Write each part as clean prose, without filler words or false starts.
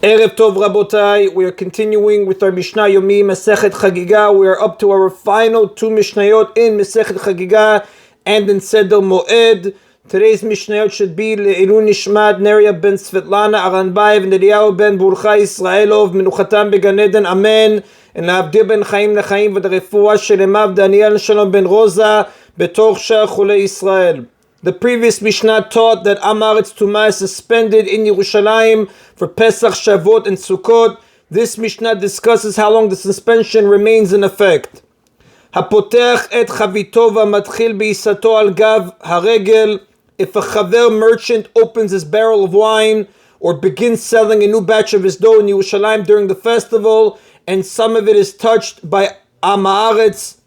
Erev Tov Rabotai, we are continuing with our Mishna Yomi, Masechet Chagigah. We are up to our final two Mishnayot in Masechet Chagigah and in Seder Moed. Today's Mishnayot should be Le'ilu Nishmat Neria ben Svetlana Aranbayev Neriyahu ben Burcha Israelov Menuchatam Began Eden Amen, and Abdir ben Chaim Lechaim v'Refuah Shelemav Daniel Shalom ben Rosa Betoch Shah Chulei Israel. The previous Mishnah taught that Amaretz Tumah is suspended in Yerushalayim for Pesach, Shavuot, and Sukkot. This Mishnah discusses how long the suspension remains in effect. Hapotech et chavito v'matchil b'isato al gav haregel. If a chaver merchant opens his barrel of wine or begins selling a new batch of his dough in Yerushalayim during the festival, and some of it is touched by Amaretz.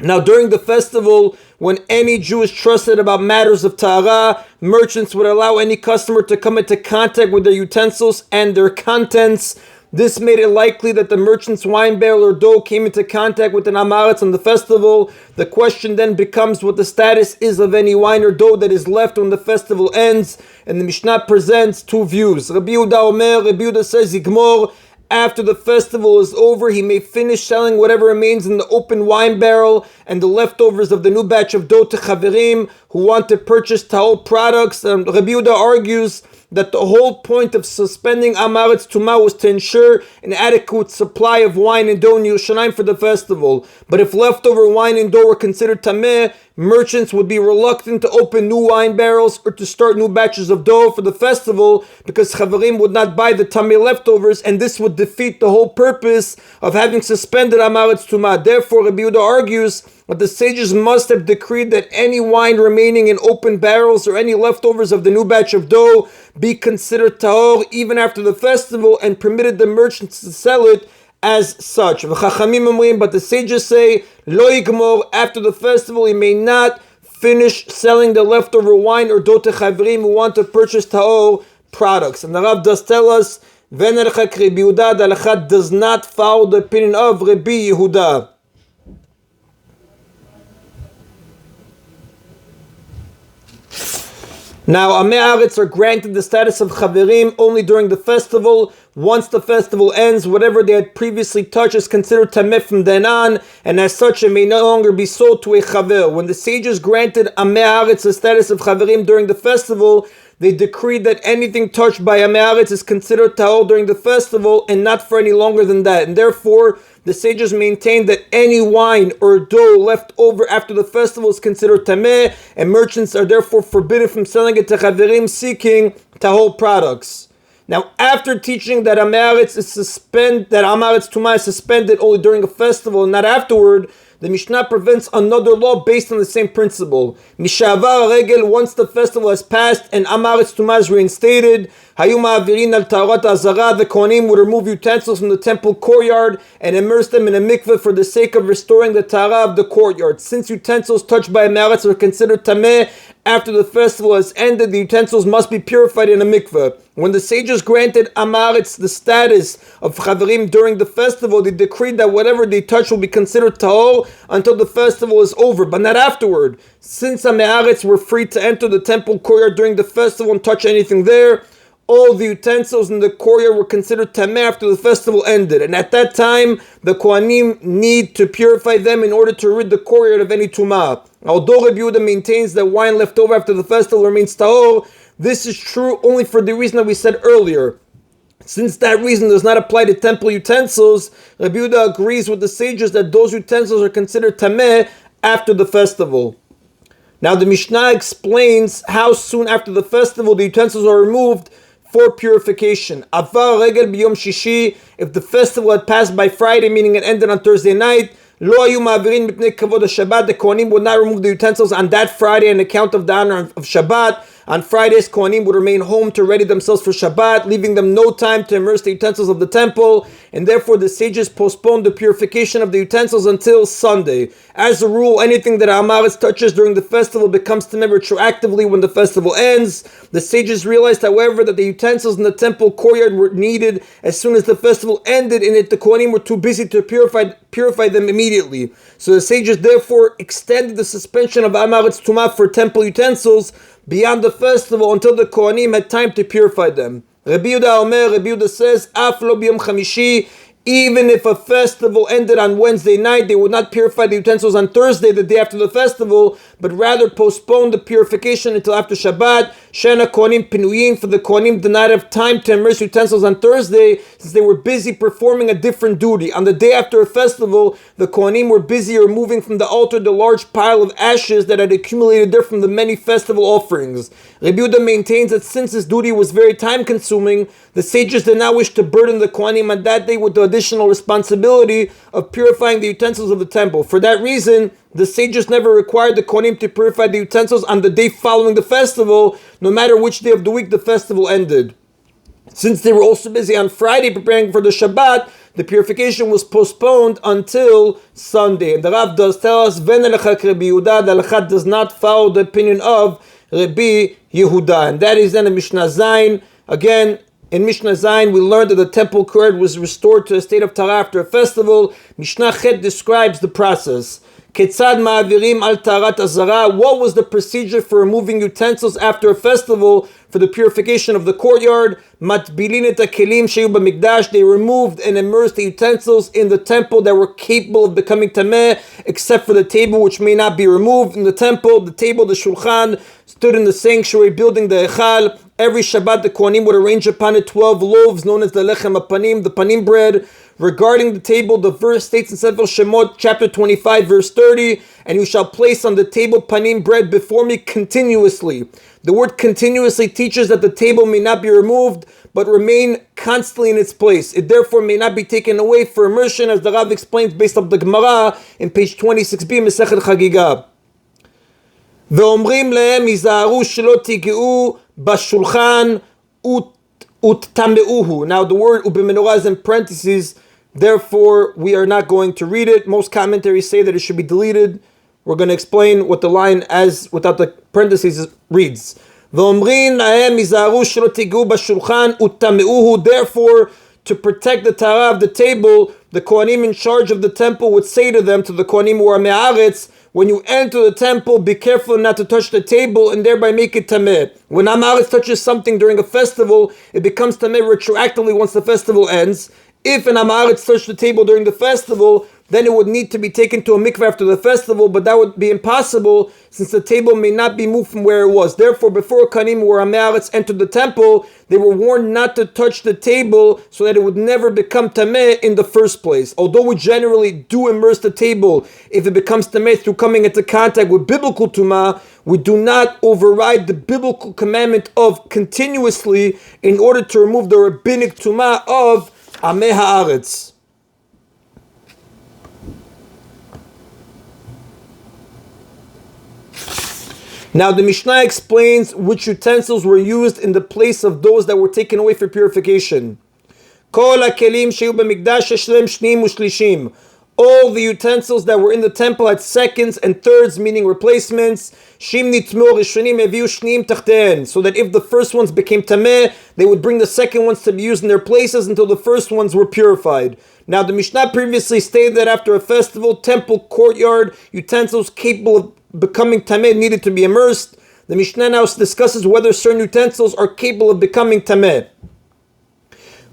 Now, during the festival, when any Jew is trusted about matters of Tahara, merchants would allow any customer to come into contact with their utensils and their contents. This made it likely that the merchant's wine barrel or dough came into contact with an Amaretz on the festival. The question then becomes what the status is of any wine or dough that is left when the festival ends. And the Mishnah presents two views. Rabbi Yehuda says, Yigmor. After the festival is over, he may finish selling whatever remains in the open wine barrel and the leftovers of the new batch of dough to chaverim who want to purchase tahor products. And Rabbi Yehuda argues that the whole point of suspending Amaretz Tumah was to ensure an adequate supply of wine and dough in Yerushalayim for the festival. But if leftover wine and dough were considered tameh, merchants would be reluctant to open new wine barrels or to start new batches of dough for the festival because chaverim would not buy the tameh leftovers, and this would defeat the whole purpose of having suspended Amaretz Tumah. Therefore, Rabbi Yehuda argues that the sages must have decreed that any wine remaining in open barrels or any leftovers of the new batch of dough be considered tahor even after the festival, and permitted the merchants to sell it as such. But the sages say, Lo yigmor, after the festival he may not finish selling the leftover wine or dough to chaverim who want to purchase tahor products. And the Rav does tell us, Venerchak Rabbi Yehuda, the halakha does not follow the opinion of Rabbi Yehuda. Now, Amei Aretz are granted the status of chaverim only during the festival. Once the festival ends, whatever they had previously touched is considered tameh from then on, and as such it may no longer be sold to a chaver. When the sages granted Amei Aretz the status of chaverim during the festival, they decreed that anything touched by Amei Aretz is considered tahor during the festival and not for any longer than that. And therefore, the sages maintained that any wine or dough left over after the festival is considered tameh, and merchants are therefore forbidden from selling it to chaverim seeking tahor products. Now, after teaching that Amaretz Tumah is suspended only during a festival and not afterward, the Mishnah prevents another law based on the same principle. Mishavar regel, once the festival has passed and Amaretz Tumah is reinstated, Hayu ma'avirin al taharat azara, the Kohanim would remove utensils from the temple courtyard and immerse them in a mikveh for the sake of restoring the tahara of the courtyard. Since utensils touched by Amaretz are considered tameh, after the festival has ended, the utensils must be purified in a mikveh. When the sages granted Amaretz the status of chaverim during the festival, they decreed that whatever they touch will be considered tahor until the festival is over, but not afterward. Since Amaretz were free to enter the temple courtyard during the festival and touch anything there, all the utensils in the courtyard were considered tameh after the festival ended, and at that time the Kohanim need to purify them in order to rid the courtyard of any tumah. Although Rabbi Yehuda maintains that wine left over after the festival remains tahor, this is true only for the reason that we said earlier. Since that reason does not apply to temple utensils, Rabbi Yehuda agrees with the sages that those utensils are considered tameh after the festival. Now the Mishnah explains how soon after the festival the utensils are removed for purification. Avar regel b'yom shishi, if the festival had passed by Friday, meaning it ended on Thursday night, lo hayu ma'avirin mipnei kavod Shabbat, the Kohanim would not remove the utensils on that Friday on account of the honor of Shabbat. On Fridays, Kohanim would remain home to ready themselves for Shabbat, leaving them no time to immerse the utensils of the temple, and therefore the sages postponed the purification of the utensils until Sunday. As a rule, anything that Amaretz touches during the festival becomes tameh retroactively when the festival ends. The sages realized, however, that the utensils in the temple courtyard were needed as soon as the festival ended, and that the Kohanim were too busy to purify them immediately. So the sages therefore extended the suspension of Amaretz Tumah for temple utensils beyond the festival until the Kohanim had time to purify them. Rabbi Yehuda says, Af lo b'yom chamishi, even if a festival ended on Wednesday night, they would not purify the utensils on Thursday, the day after the festival, but rather postpone the purification until after Shabbat. Shena Kohanim Pinuyim, for the Kohanim did not have time to immerse utensils on Thursday, since they were busy performing a different duty. On the day after a festival, the Kohanim were busy removing from the altar the large pile of ashes that had accumulated there from the many festival offerings. Rabbi Yehuda maintains that since this duty was very time-consuming, the sages did not wish to burden the Kohanim on that day with the additional responsibility of purifying the utensils of the temple. For that reason, the sages never required the Kohanim to purify the utensils on the day following the festival, no matter which day of the week the festival ended. Since they were also busy on Friday preparing for the Shabbat, the purification was postponed until Sunday. And the Rav does tell us, Venelechak Rabbi Yehuda, the Halakha does not follow the opinion of Rabbi Yehuda. And that is then in Mishnah Zayin. Again, in Mishnah Zayin, we learned that the temple court was restored to a state of Tara after a festival. Mishnah Chet describes the process. Ketzad ma'avirim al tarat azara. What was the procedure for removing utensils after a festival for the purification of the courtyard? Matbilin et hakelim sheyu b'mikdash. They removed and immersed the utensils in the temple that were capable of becoming tameh, except for the table which may not be removed. In the temple, the table, the shulchan, stood in the sanctuary building, the echal. Every Shabbat, the Kohanim would arrange upon it 12 loaves, known as the lechem hapanim, the panim bread. Regarding the table, the verse states in Sefer Shemot, chapter 25, verse 30, and you shall place on the table panim bread before me continuously. The word continuously teaches that the table may not be removed, but remain constantly in its place. It therefore may not be taken away for immersion, as the Rav explains based on the Gemara in page 26b, Masechet Chagigah. ואומרים להם, היזהרו שלא תיגעו בשולחן ותטמאוהו. Now the word u'b'menorah is in parentheses, therefore we are not going to read it. Most commentaries say that it should be deleted. We're going to explain what the line as without the parentheses reads. ואומרים להם, היזהרו שלא תיגעו בשולחן ותטמאוהו. Therefore, to protect the Torah of the table, the Kohanim in charge of the temple would say to them, to the Kohanim who are me'aretz, when you enter the temple, be careful not to touch the table and thereby make it tameh. When Amaretz touches something during a festival, it becomes tameh retroactively once the festival ends. If an Amaretz touched the table during the festival, then it would need to be taken to a mikveh after the festival, but that would be impossible since the table may not be moved from where it was. Therefore, before Kohanim or Amaretz entered the temple, they were warned not to touch the table so that it would never become tameh in the first place. Although we generally do immerse the table if it becomes tameh through coming into contact with biblical tumah, we do not override the biblical commandment of continuously in order to remove the rabbinic tumah of Ameh Haaretz. Now the Mishnah explains which utensils were used in the place of those that were taken away for purification. Kol hakelim sheyu b'mikdash shlem shneim ushlishim. All the utensils that were in the temple had seconds and thirds, meaning replacements. Shim nitmo rishonim eviu shneim tachten. So that if the first ones became tameh, they would bring the second ones to be used in their places until the first ones were purified. Now the Mishnah previously stated that after a festival, temple courtyard utensils capable of becoming tameh needed to be immersed. The Mishnah now discusses whether certain utensils are capable of becoming tameh.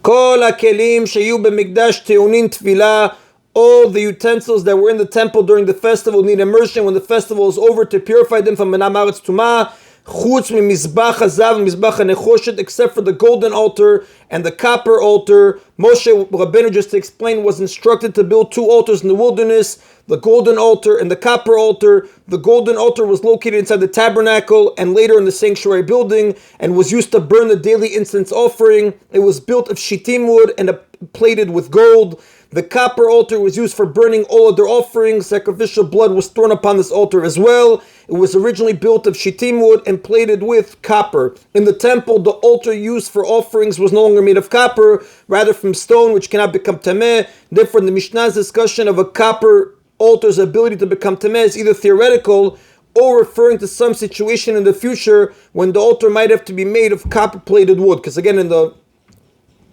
Kol hakelim sheyu b'mikdash teunin tefillah. All the utensils that were in the temple during the festival need immersion when the festival is over to purify them from menamaretz tumah. Chutz mimizbach hazav mizbach hanechoshet, except for the golden altar and the copper altar. Moshe Rabbeinu, just to explain, was instructed to build two altars in the wilderness, the golden altar and the copper altar. The golden altar was located inside the tabernacle and later in the sanctuary building and was used to burn the daily incense offering. It was built of shittim wood and plated with gold. The copper altar was used for burning all of their offerings. Sacrificial blood was thrown upon this altar as well. It was originally built of shittim wood and plated with copper. In the temple, the altar used for offerings was no longer made of copper, rather from stone, which cannot become tameh. Therefore, the Mishnah's discussion of a copper altar's ability to become tameh is either theoretical or referring to some situation in the future when the altar might have to be made of copper-plated wood. Because again, in the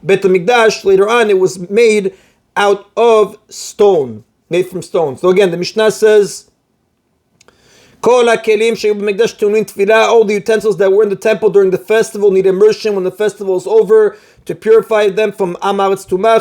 Beit HaMikdash, later on, it was made out of stone, made from stone. So again, the Mishnah says, All the utensils that were in the temple during the festival need immersion when the festival is over to purify them from amaretz tumah,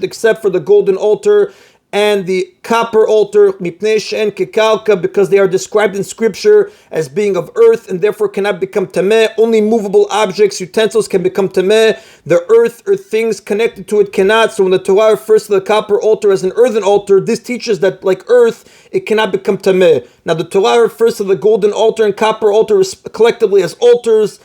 except for the golden altar and the copper altar, because they are described in scripture as being of earth and therefore cannot become tameh. Only movable objects, utensils, can become tameh. The earth or things connected to it cannot. So when the Torah refers to the copper altar as an earthen altar, this teaches that like earth, it cannot become tameh. Now the Torah refers to the golden altar and copper altar collectively as altars.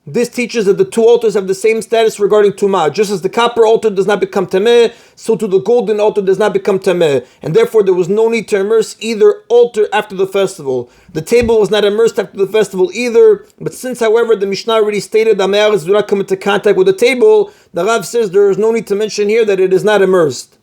This teaches that the two altars have the same status regarding Tumah. Just as the copper altar does not become Tameh, so too the golden altar does not become Tameh. And therefore there was no need to immerse either altar after the festival. The table was not immersed after the festival either. But since, however, the Mishnah already stated that Me'aretz do not come into contact with the table, the Rav says there is no need to mention here that it is not immersed.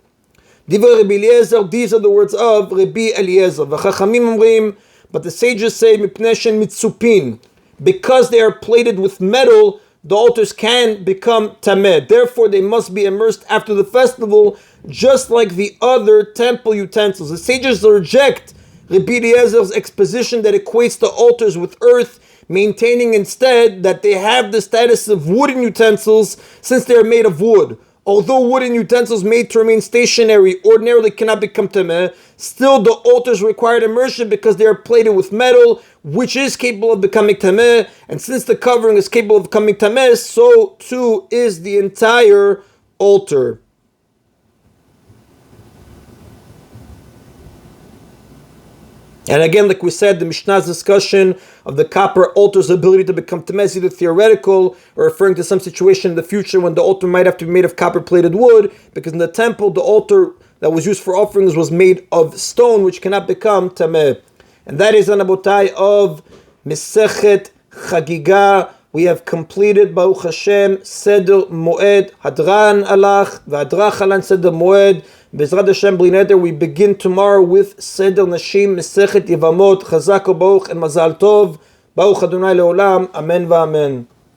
Divrei Rabbi Eliezer, these are the words of Rabbi Eliezer. V'chachamim omrim, but the sages say, Mipnei shen mitzupin, because they are plated with metal, the altars can become tameh. Therefore, they must be immersed after the festival, just like the other temple utensils. The sages reject Rabbi Eliezer's exposition that equates the altars with earth, maintaining instead that they have the status of wooden utensils since they are made of wood. Although wooden utensils made to remain stationary ordinarily cannot become tameh, still the altars required immersion because they are plated with metal, which is capable of becoming tameh. And since the covering is capable of becoming tameh, so too is the entire altar. And again, like we said, the Mishnah's discussion of the copper altar's ability to become tameh is either theoretical or referring to some situation in the future when the altar might have to be made of copper-plated wood, because in the temple, the altar that was used for offerings was made of stone, which cannot become tameh. And that is an abotai of Mesechet Chagigah. We have completed, Baruch Hashem, Seder Moed, Hadran Alach, V'Hadrach Alan Seder Moed. Bezrat Hashem, Bli Neder, we begin tomorrow with Seder Nashim, Mesechet Yevamot, Chazak Baruch, and Mazal Tov. Baruch Adonai Leolam, Amen v'Amen.